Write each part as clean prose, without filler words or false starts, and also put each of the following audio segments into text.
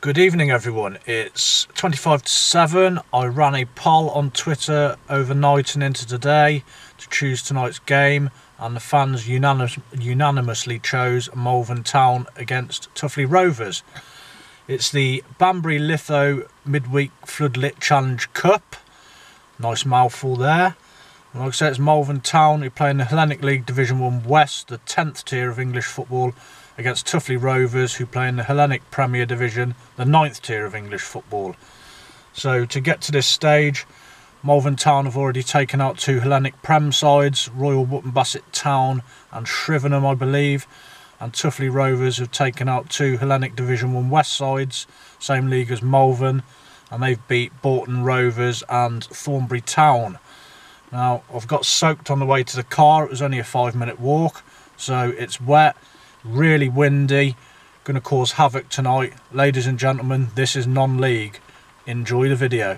Good evening everyone, it's 25 to 7. I ran a poll on Twitter overnight and into today to choose tonight's game, and the fans unanimously chose Malvern Town against Tuffley Rovers. It's the Banbury Litho Midweek Floodlit Challenge Cup. Nice mouthful there. And like I said, it's Malvern Town who play in the Hellenic League Division 1 West, the 10th tier of English football, against Tuffley Rovers, who play in the Hellenic Premier Division, the 9th tier of English football. So to get to this stage, Malvern Town have already taken out 2 Hellenic Prem sides, Royal Wootton Bassett Town and Shrivenham, I believe. And Tuffley Rovers have taken out 2 Hellenic Division 1 West sides, same league as Malvern, and they've beat Bolton Rovers and Thornbury Town. Now, I've got soaked on the way to the car. It was only a 5-minute walk, so it's wet. Really windy, going to cause havoc tonight. Ladies and gentlemen, this is non-league. Enjoy the video.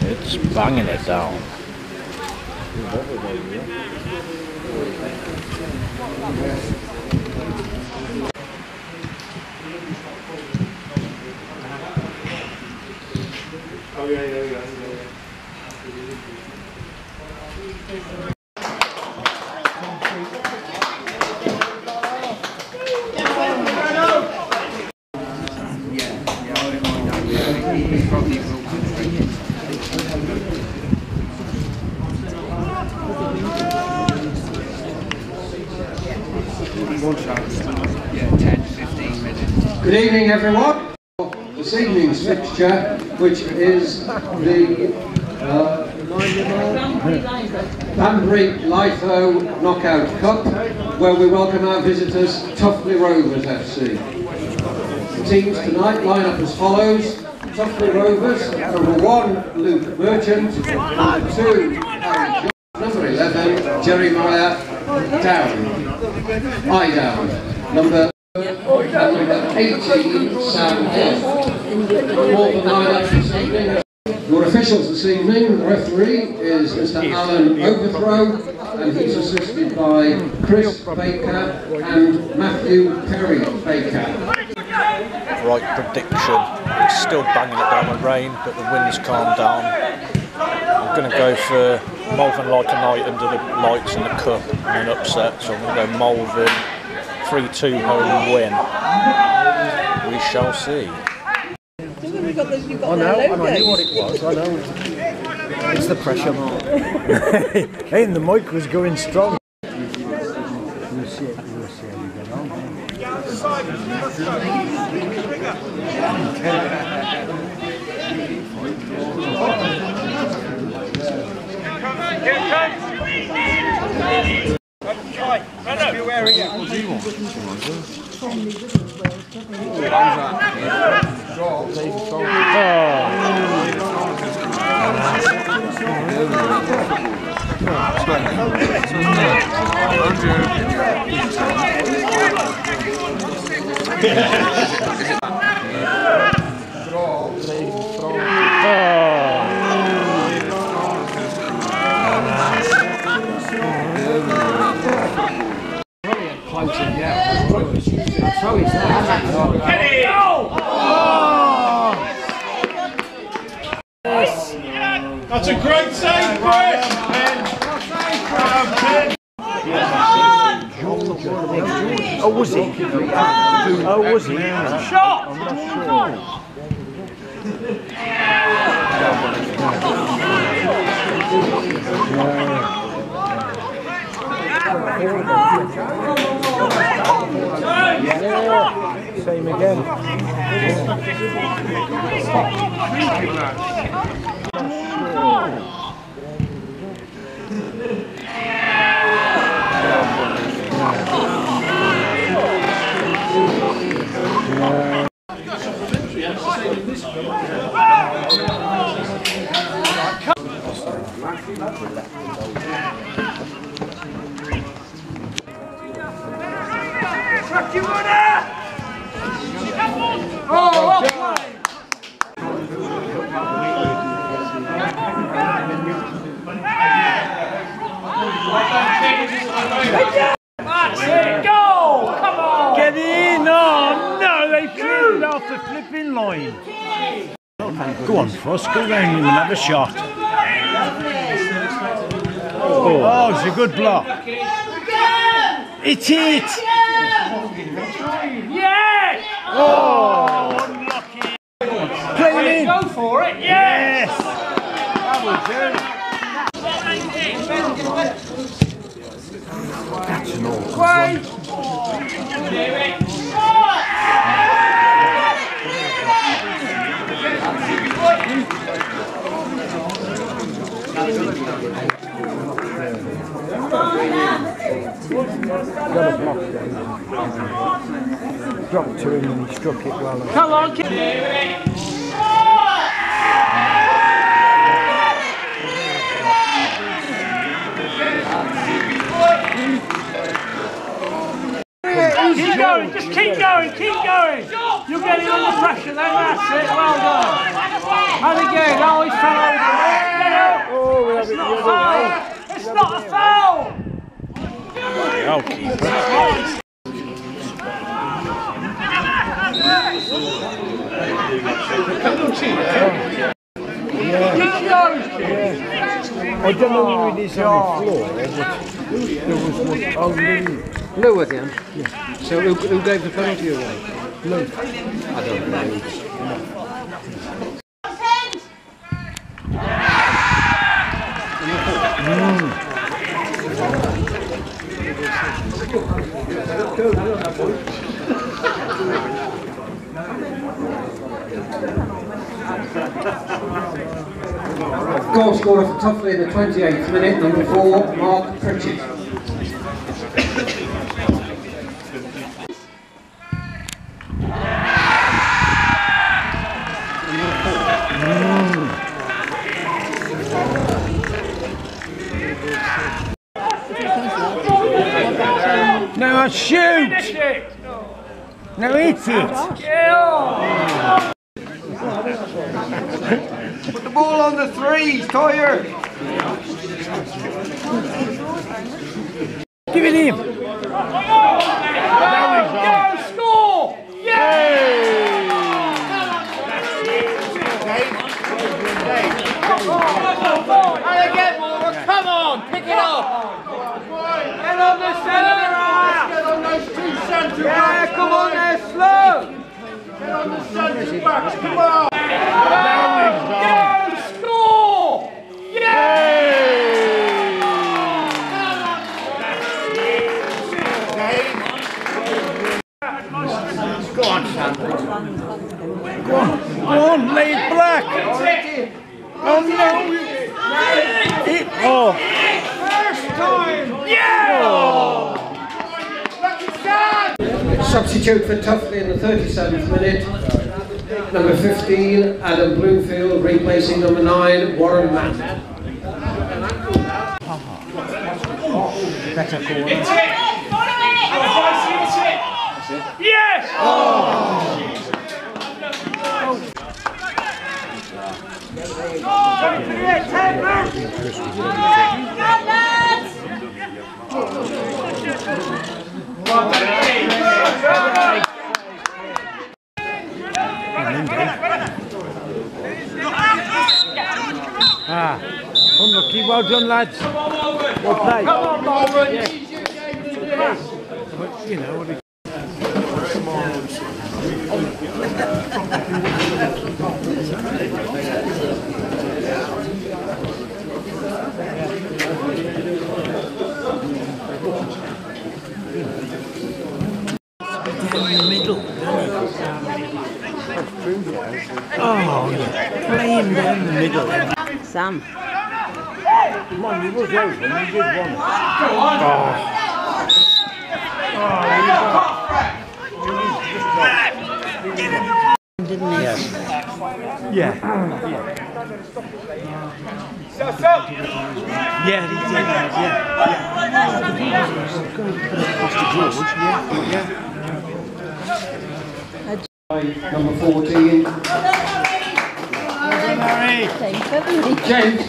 It's banging it down. Oh yeah. Good evening everyone. This evening's fixture, which is the Banbury Litho Knockout Cup, where we welcome our visitors, Tuffley Rovers FC. The teams tonight line up as follows: Tuffley Rovers, number 1 Luke Merchant, number 2 Harry John, number 11 Jeremiah Down, number 18 Sam Hill. Your officials this evening: the referee is Mr. Alan Overthrow, and he's assisted by Chris Baker and Matthew Perry Baker. Right prediction. It's still banging it down with rain, but the wind's calmed down. I'm going to go for Malvern like a night under the lights in the cup and an upset, so I'm going to go Malvern 3-2 home win. We shall see. I know, and I knew what it was, I know. It's the pressure mark. Hey, and the mic was going strong. We'll see how we get on. That's a great save, Chris! Oh, was he? Oh, was he? Shot! I'm not sure. Yeah, same again. That's it, go! Come on! Get in! Oh no, they flew off the flipping line. Go on, Fuss, go round him and have a shot. Oh, it's a good block. It's it! Yes! Oh, unlucky. Play him in. Go for it, yes! That will do. That's an awkward one. Got a block there. Dropped to him and he struck it well. Come on, kid! Keep going, just keep going, keep going. You're getting under pressure then, that's it, well done. And again, oh, he's fell over. Get out. It's not a foul. It's not a foul. I'll keep it. I don't know who it is on the floor, but there was one. Oh, Lou again? Yeah. So who gave the penalty away? Lou. I don't know. Goal scorer for Tuffley in the 28th minute, number 4, Mark Pritchett. Now shoot! Now hit it! Put the ball on the threes, Toyer! Give it him! Go, score! And again, Moore, come on, pick it up! Get on the centre half! Get on those two centre backs! Yeah, come on there, slow! Get on the centre backs, come on! Go, score! Go on, Sam. Go on, lay it black! Oh no! Oh! First time! Substitute for Tuffley in the 37th minute, number 15, Adam Bloomfield, replacing number 9, Warren Mann. Better call. Yes! Ah, unlucky. Well done, lads. Well played. Come on, Malvern! But, you know, what it down the middle. Oh, yeah. Play him down the middle. Sam. Come on, you was over and you did one. Go on! Didn't he? Yes. Yeah. Yeah, he did. Yeah. Number 14. Gents.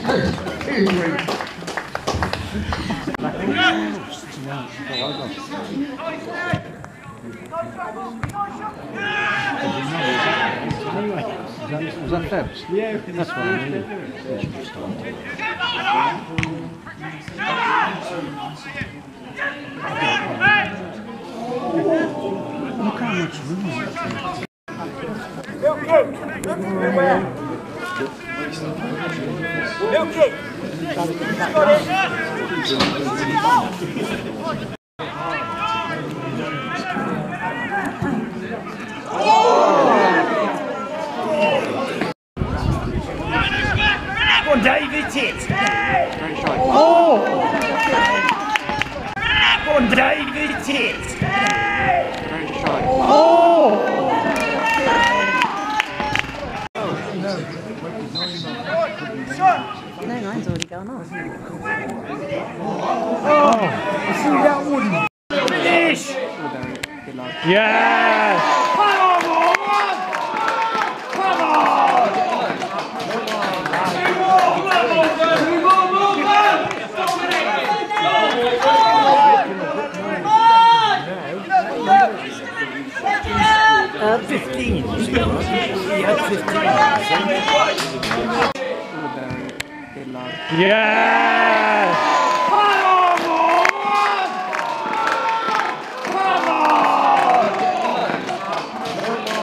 Was that Febs? Yeah, that's what I mean. Look how much room is Go on, Dave, hit it! Oh! Go on, Dave, hit it! Oh! No, mine's already gone off. Oh! You see that one? Finish! Yes! Come on, Morgan! Come on! Now, 15. He had 15. Yes! Come on, Morgan! Come on!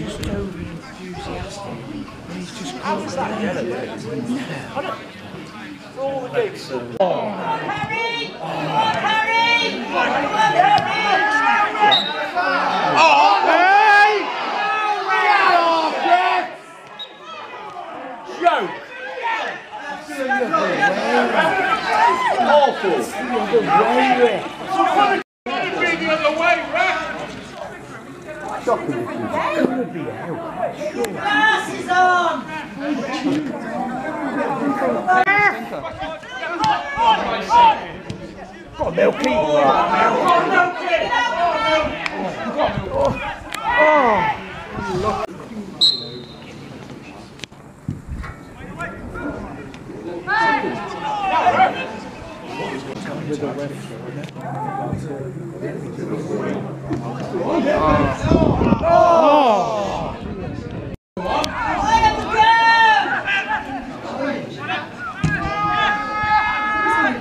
He's so enthusiastic. He's just caught Awful! Glasses on! Got Milky.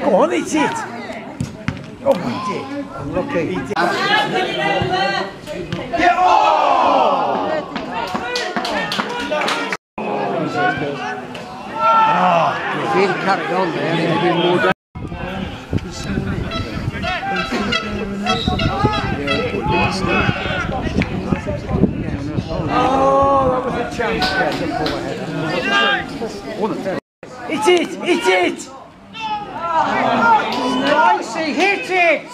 Go on, it's it. Oh, he did. Unlucky. He did. Get on! If he'd carried on there, he'd have been more down. Oh, that was a chance. It's it! It's it! Dicey, hit it!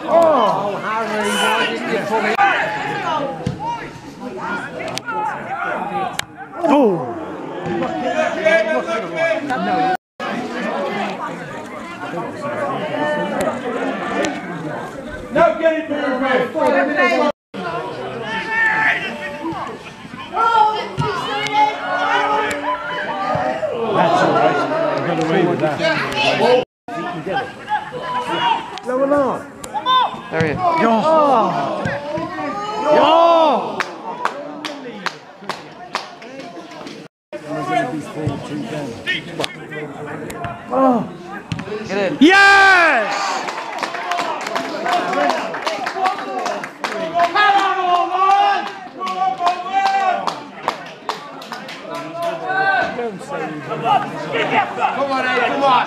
Oh, Harry, why didn't you pull it? Oh! No, get it, Barry! That's all right. I got away with that. Low and on. There he is. Yo! Oh! Get in. Yes! Come on, Ed, come on!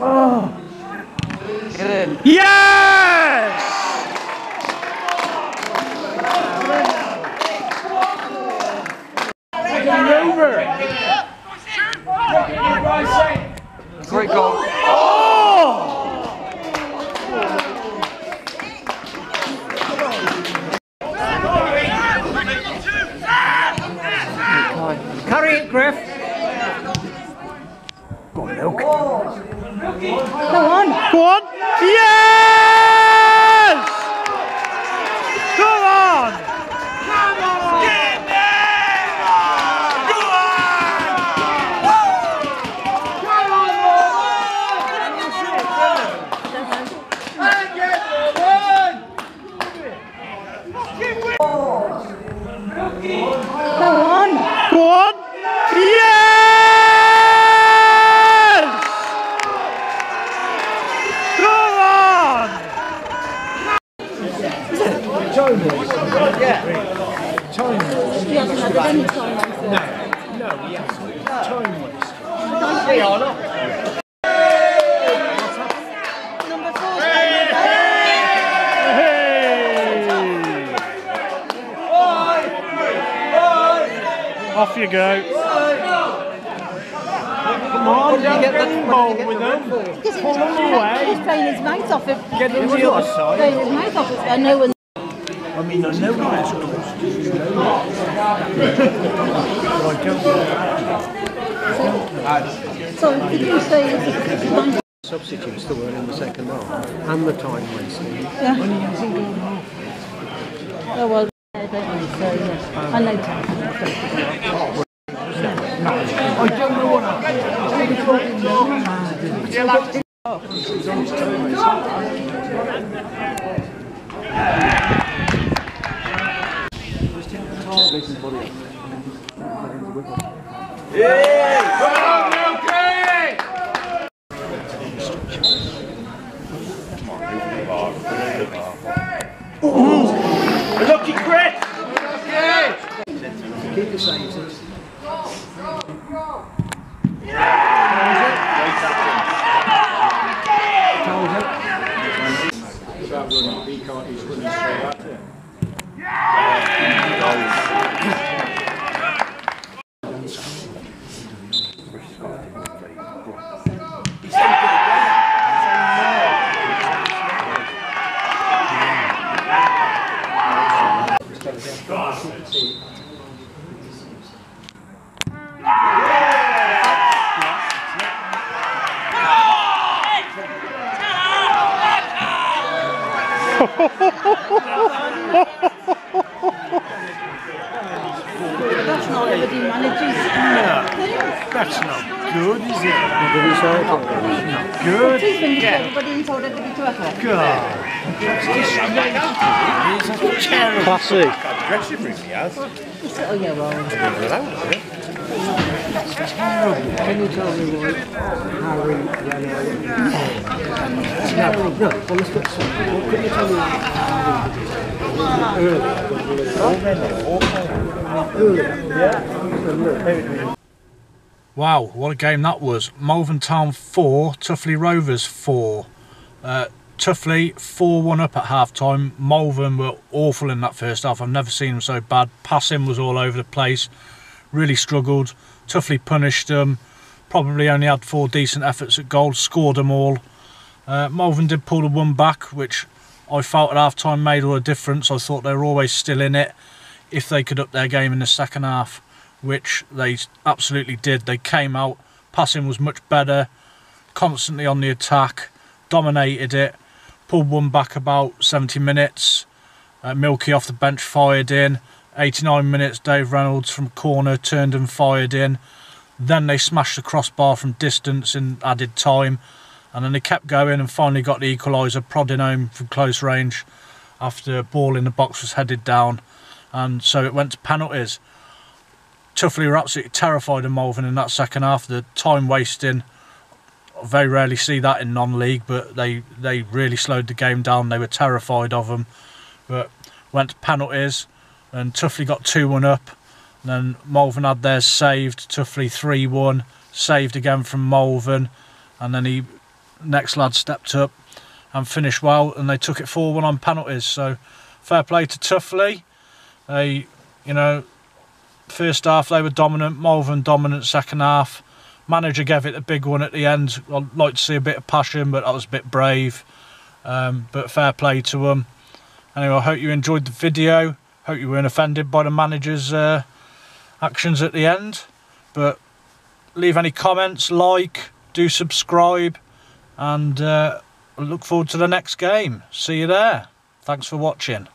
Oh! Get in. Yes! Yes! Come on! Come on! Get there! Go on, Morgan! And get Morgan! Go on. Go on! Yes! Come on! Time waste. Yeah. Time waste. He hasn't had any time like that. No, he hasn't. Time waste. Number 4. Off you go. Come on, you get that ball with him. Pull him away. He's playing his mouth off it. Get him to the other side. Playing his mouth off it. I know when. I mean, I know that's close to you. So did you say it's a Substitutes that were in the second half and the time wasting. Yeah. And he hasn't gone off. Oh well, I don't know. So yeah, I know time. I don't know what happened. Come on, okay! Lucky Chris! Okay! Keep the same. That's not everybody manages. That's not good, is it? What did he say? Not good. He's been everybody and told everybody to have it. God. It's terrible. Classy. Dressing room he has. Oh yeah, well. Can you tell me why Harry ran out? No, well, let's get some. Well, can you tell me earlier? Wow, what a game that was. Malvern Town 4, Tuffley Rovers 4. Tuffley 4-1 up at half-time. Malvern were awful in that first half. I've never seen them so bad. Passing was all over the place. Really struggled. Tuffley punished them. Probably only had 4 decent efforts at goal. Scored them all. Malvern did pull the one back, which I felt at half-time made all the difference. I thought they were always still in it if they could up their game in the second half, which they absolutely did. They came out. Passing was much better. Constantly on the attack. Dominated it. Pulled one back about 70 minutes. Milky off the bench fired in. 89 minutes, Dave Reynolds from corner turned and fired in. Then they smashed the crossbar from distance in added time. And then they kept going and finally got the equaliser, prodding home from close range after a ball in the box was headed down. And so it went to penalties. Tuffley were absolutely terrified of Malvern in that second half. The time wasting, I very rarely see that in non-league, but they really slowed the game down. They were terrified of them. But went to penalties and Tuffley got 2-1 up. And then Malvern had theirs saved. Tuffley 3-1, saved again from Malvern. And then next lad stepped up and finished well, and they took it 4-1 on penalties. So fair play to Tuffley. They, first half they were dominant. Malvern dominant second half. Manager gave it a big one at the end. I'd like to see a bit of passion, but that was a bit brave. But fair play to them. Anyway, I hope you enjoyed the video. Hope you weren't offended by the manager's actions at the end. But leave any comments, do subscribe, and look forward to the next game. See you there. Thanks for watching.